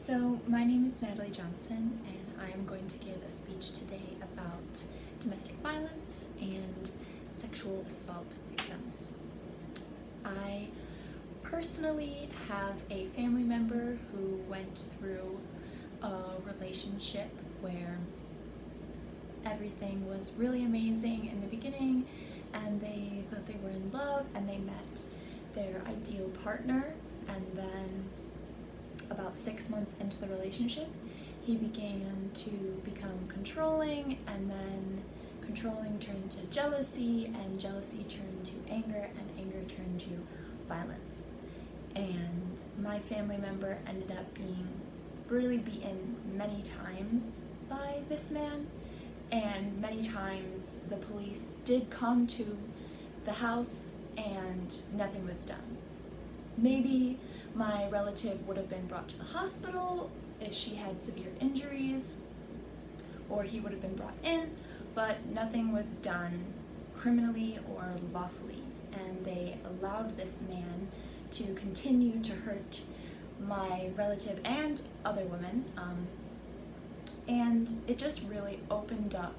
So, my name is Natalie Johnson, and I am going to give a speech today about domestic violence and sexual assault victims. I personally have a family member who went through a relationship where everything was really amazing in the beginning, and they thought they were in love, and they met their ideal partner, and then about 6 months into the relationship, he began to become controlling, and then controlling turned to jealousy, and jealousy turned to anger, and anger turned to violence. And my family member ended up being brutally beaten many times by this man, and many times the police did come to the house and nothing was done. Maybe my relative would have been brought to the hospital if she had severe injuries, or he would have been brought in, but nothing was done criminally or lawfully, and they allowed this man to continue to hurt my relative and other women, and it just really opened up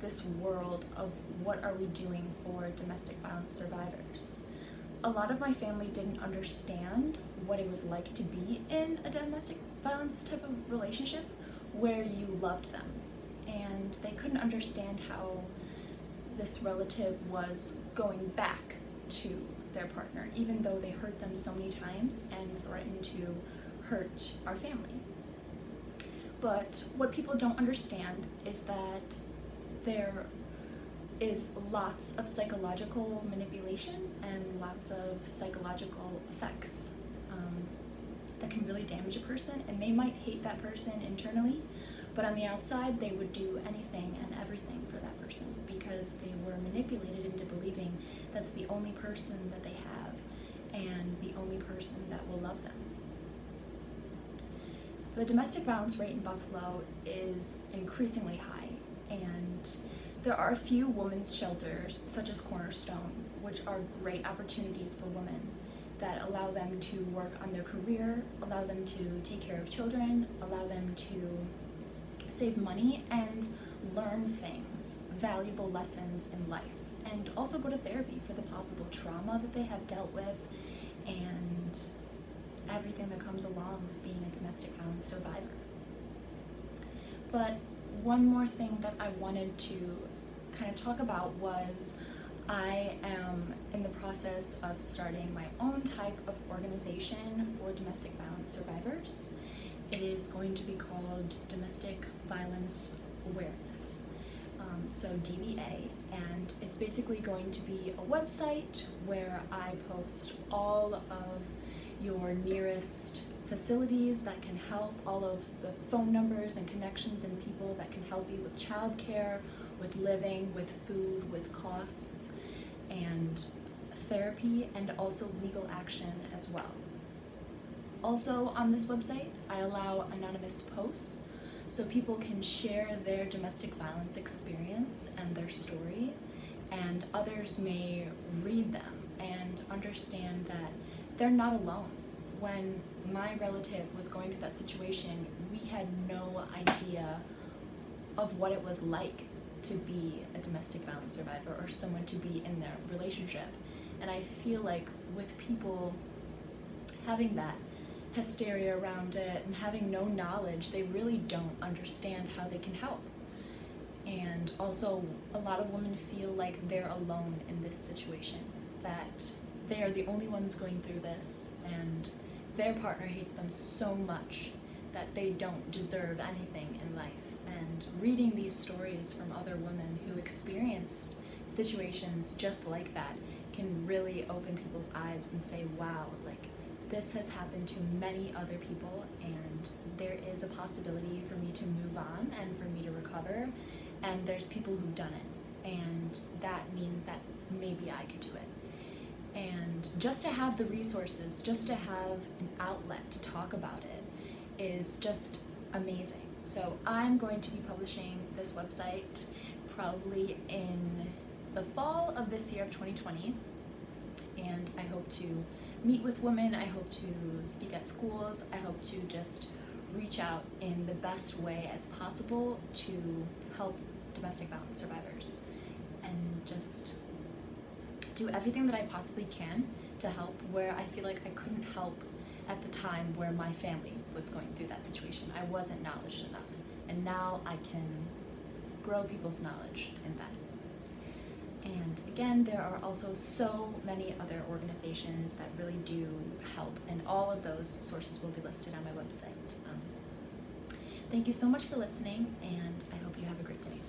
this world of what are we doing for domestic violence survivors. A lot of my family didn't understand what it was like to be in a domestic violence type of relationship where you loved them, and they couldn't understand how this relative was going back to their partner even though they hurt them so many times and threatened to hurt our family. But what people don't understand is that there is lots of psychological manipulation and lots of psychological effects that can really damage a person, and they might hate that person internally, but on the outside they would do anything and everything for that person because they were manipulated into believing that's the only person that they have and the only person that will love them. The domestic violence rate in Buffalo is increasingly high, and there are a few women's shelters, such as Cornerstone, which are great opportunities for women that allow them to work on their career, allow them to take care of children, allow them to save money and learn things, valuable lessons in life, and also go to therapy for the possible trauma that they have dealt with and everything that comes along with being a domestic violence survivor. But one more thing that I wanted to kind of talk about was I am in the process of starting my own type of organization for domestic violence survivors. It is going to be called Domestic Violence Awareness, so DVA, and it's basically going to be a website where I post all of your nearest facilities that can help, all of the phone numbers and connections and people that can help you with childcare, with living, with food, with costs, and therapy, and also legal action as well. Also on this website, I allow anonymous posts so people can share their domestic violence experience and their story, and others may read them and understand that they're not alone. When my relative was going through that situation, we had no idea of what it was like to be a domestic violence survivor or someone to be in their relationship. And I feel like with people having that hysteria around it and having no knowledge, they really don't understand how they can help. And also, a lot of women feel like they're alone in this situation, that they are the only ones going through this, and their partner hates them so much that they don't deserve anything in life. And reading these stories from other women who experienced situations just like that can really open people's eyes and say, wow, like this has happened to many other people, and there is a possibility for me to move on and for me to recover, and there's people who've done it, and that means that maybe I could do it. And just to have the resources, just to have an outlet to talk about it is just amazing. So I'm going to be publishing this website probably in the fall of this year of 2020, and I hope to meet with women, I hope to speak at schools, I hope to just reach out in the best way as possible to help domestic violence survivors, and just do everything that I possibly can to help where I feel like I couldn't help at the time where my family was going through that situation. I wasn't knowledgeable enough, and now I can grow people's knowledge in that. And again, there are also so many other organizations that really do help, and all of those sources will be listed on my website. Thank you so much for listening, and I hope you have a great day.